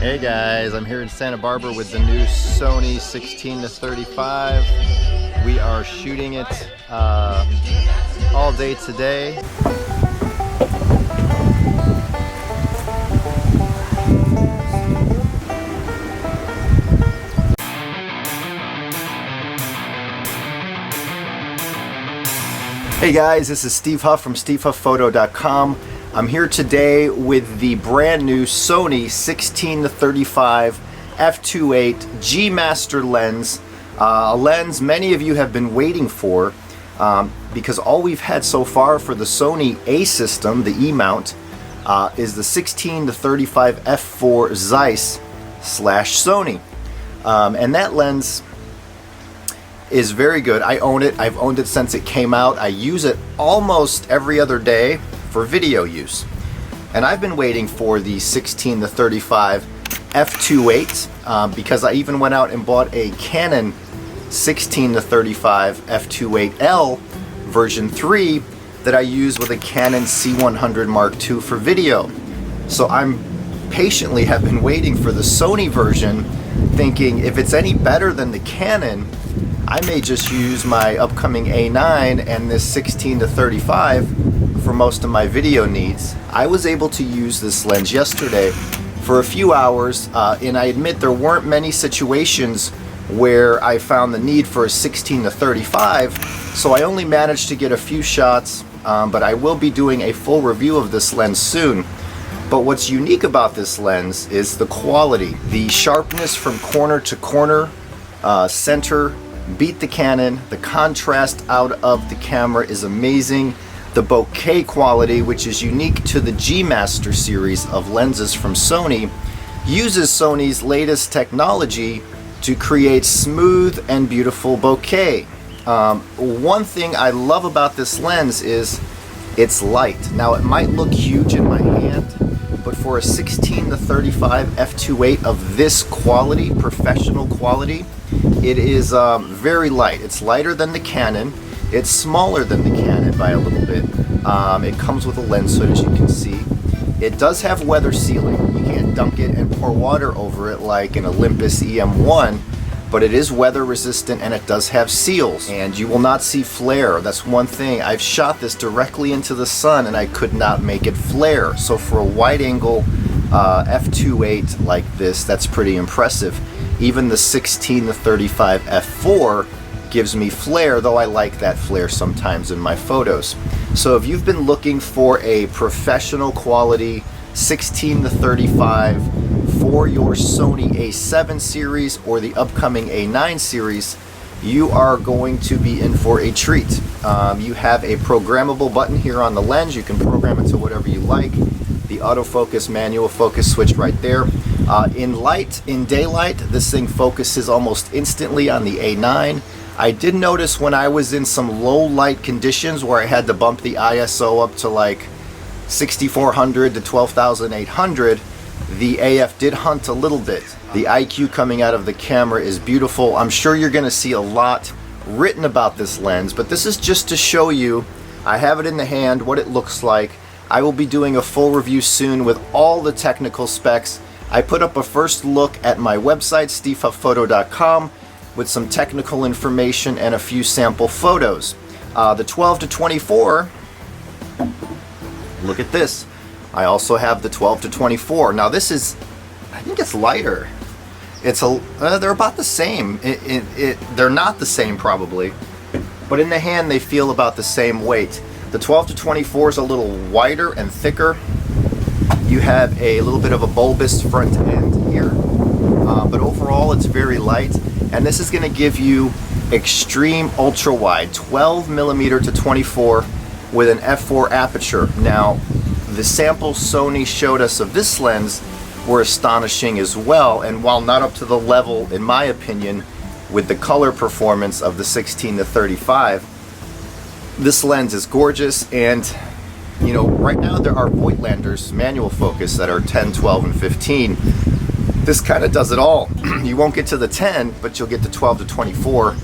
Hey guys, I'm here in Santa Barbara with the new Sony 16-35. We are shooting it all day today. Hey guys, this is Steve Huff from SteveHuffPhoto.com. I'm here today with the brand new Sony 16-35 f2.8 G Master lens, a lens many of you have been waiting for because all we've had so far for the Sony A system, the E mount, is the 16-35 f4 Zeiss /Sony, and that lens is very good. I own it. I've owned it since it came out. I use it almost every other day for video use. And I've been waiting for the 16-35 f2.8 because I even went out and bought a Canon 16-35 f2.8L version 3 that I use with a Canon C100 Mark II for video. So I'm patiently have been waiting for the Sony version, thinking if it's any better than the Canon, I may just use my upcoming A9 and this 16-35 for most of my video needs. I was able to use this lens yesterday for a few hours, and I admit there weren't many situations where I found the need for a 16-35, so I only managed to get a few shots, but I will be doing a full review of this lens soon. But what's unique about this lens is the quality. The sharpness from corner to corner, center, beat the Canon. The contrast out of the camera is amazing. The bokeh quality, which is unique to the G Master series of lenses from Sony, uses Sony's latest technology to create smooth and beautiful bokeh. One thing I love about this lens is it's light. Now it might look huge in my hand, but for a 16-35 f2.8 of this quality, professional quality, it is very light. It's lighter than the Canon. It's smaller than the Canon by a little bit. It comes with a lens hood, as you can see. It does have weather sealing. You can't dunk it and pour water over it like an Olympus EM1, but it is weather resistant and it does have seals. And you will not see flare. That's one thing. I've shot this directly into the sun and I could not make it flare. So for a wide angle f2.8 like this, that's pretty impressive. Even the 16-35 f4 gives me flare, though I like that flare sometimes in my photos. So if you've been looking for a professional quality 16-35 for your Sony A7 series or the upcoming A9 series, you are going to be in for a treat. You have a programmable button here on the lens. You can program it to whatever you like. The autofocus, manual focus switch right there. In daylight, this thing focuses almost instantly on the A9. I did notice when I was in some low light conditions where I had to bump the ISO up to like 6400 to 12800, the AF did hunt a little bit. The IQ coming out of the camera is beautiful. I'm sure you're going to see a lot written about this lens, but this is just to show you, I have it in the hand, what it looks like. I will be doing a full review soon with all the technical specs. I put up a first look at my website, SteveHuffPhoto.com, with some technical information and a few sample photos. The 12-24, look at this. I also have the 12-24. Now this is, I think it's lighter. It's they're about the same. They're not the same probably, but in the hand they feel about the same weight. The 12-24 is a little wider and thicker. You have a little bit of a bulbous front end here, but overall it's very light, and this is going to give you extreme ultra wide 12mm to 24 with an f4 aperture. Now the samples Sony showed us of this lens were astonishing as well, and while not up to the level in my opinion with the color performance of the 16-35, this lens is gorgeous. And you know, right now there are Voigtlanders manual focus that are 10, 12, and 15. This kind of does it all. You won't get to the 10, but you'll get to 12-24.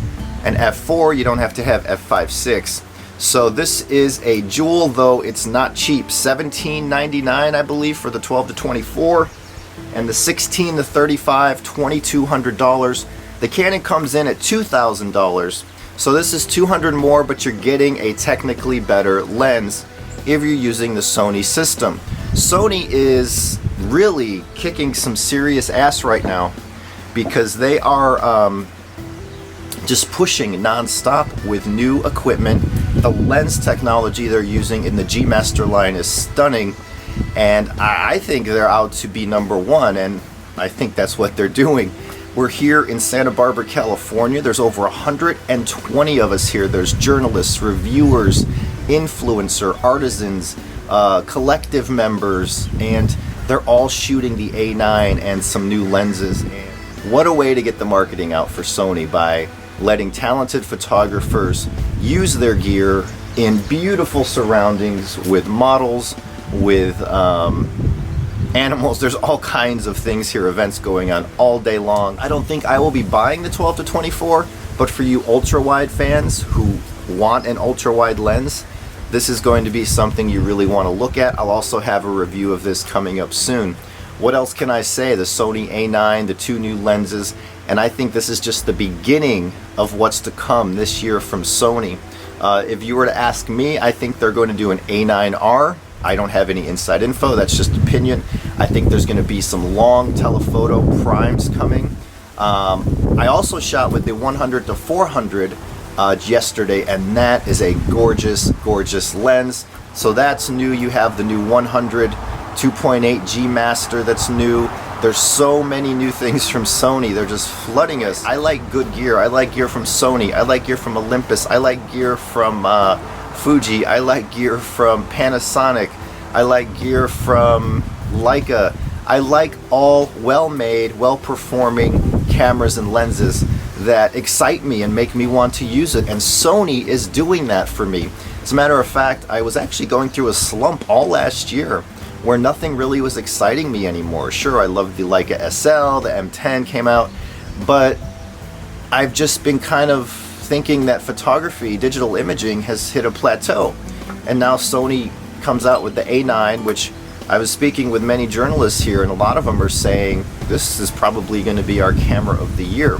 And f4, you don't have to have f5.6. So this is a jewel, though it's not cheap. $17.99, I believe, for the 12-24. and the 16 to 35, $2,200. The Canon comes in at $2,000. So this is $200 more, but you're getting a technically better lens if you're using the Sony system. Sony is really kicking some serious ass right now because they are just pushing non-stop with new equipment. The lens technology they're using in the G Master line is stunning, and I think they're out to be number one, and I think that's what they're doing. We're here in Santa Barbara, California. There's over 120 of us here. There's journalists, reviewers, influencer, artisans, collective members, and they're all shooting the A9 and some new lenses. And what a way to get the marketing out for Sony, by letting talented photographers use their gear in beautiful surroundings with models, with animals. There's all kinds of things here, events going on all day long. I don't think I will be buying the 12 to 24, but for you ultra wide fans who want an ultra wide lens, this is going to be something you really want to look at. I'll also have a review of this coming up soon. What else can I say? The Sony A9, the two new lenses, and I think this is just the beginning of what's to come this year from Sony. If you were to ask me, I think they're going to do an A9R. I don't have any inside info, that's just opinion. I think there's going to be some long telephoto primes coming. I also shot with the 100 to 400 yesterday, and that is a gorgeous, gorgeous lens. So that's new. You have the new 100 2.8 G Master that's new. There's so many new things from Sony. They're just flooding us. I like good gear. I like gear from Sony. I like gear from Olympus. I like gear from Fuji. I like gear from Panasonic. I like gear from Leica. I like all well-made, well-performing cameras and lenses that excite me and make me want to use it, and Sony is doing that for me. As a matter of fact, I was actually going through a slump all last year where nothing really was exciting me anymore. Sure, I loved the Leica SL, the M10 came out, but I've just been kind of thinking that photography, digital imaging, has hit a plateau. And now Sony comes out with the A9, which I was speaking with many journalists here, and a lot of them are saying this is probably going to be our camera of the year.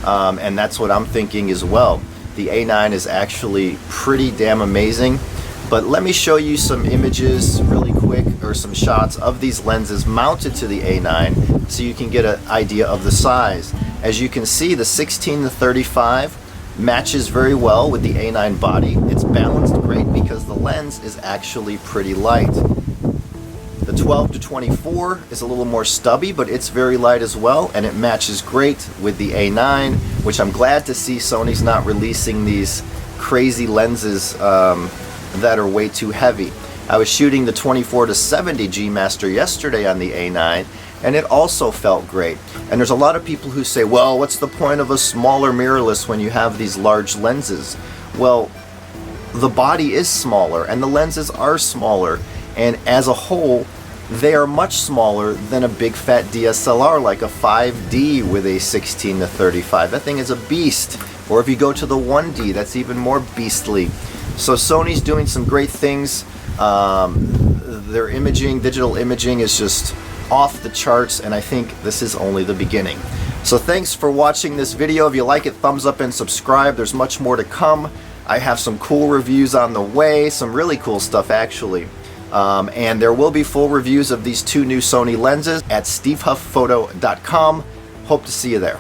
And that's what I'm thinking as well. The A9 is actually pretty damn amazing. But let me show you some images really quick, or some shots of these lenses mounted to the A9 so you can get an idea of the size. As you can see, the 16 to 35 matches very well with the A9 body. It's balanced great because the lens is actually pretty light. The 12 to 24 is a little more stubby, but it's very light as well, and it matches great with the A9, which I'm glad to see Sony's not releasing these crazy lenses that are way too heavy. I was shooting the 24 to 70 G Master yesterday on the A9, and it also felt great. And there's a lot of people who say, well, what's the point of a smaller mirrorless when you have these large lenses? Well, the body is smaller and the lenses are smaller, and as a whole they are much smaller than a big fat DSLR like a 5D with a 16 to 35. That thing is a beast. Or if you go to the 1D, that's even more beastly. So Sony's doing some great things. Their imaging, digital imaging, is just off the charts, and I think this is only the beginning. So thanks for watching this video. If you like it, thumbs up and subscribe. There's much more to come. I have some cool reviews on the way, some really cool stuff actually. And there will be full reviews of these two new Sony lenses at stevehufffphoto.com. Hope to see you there.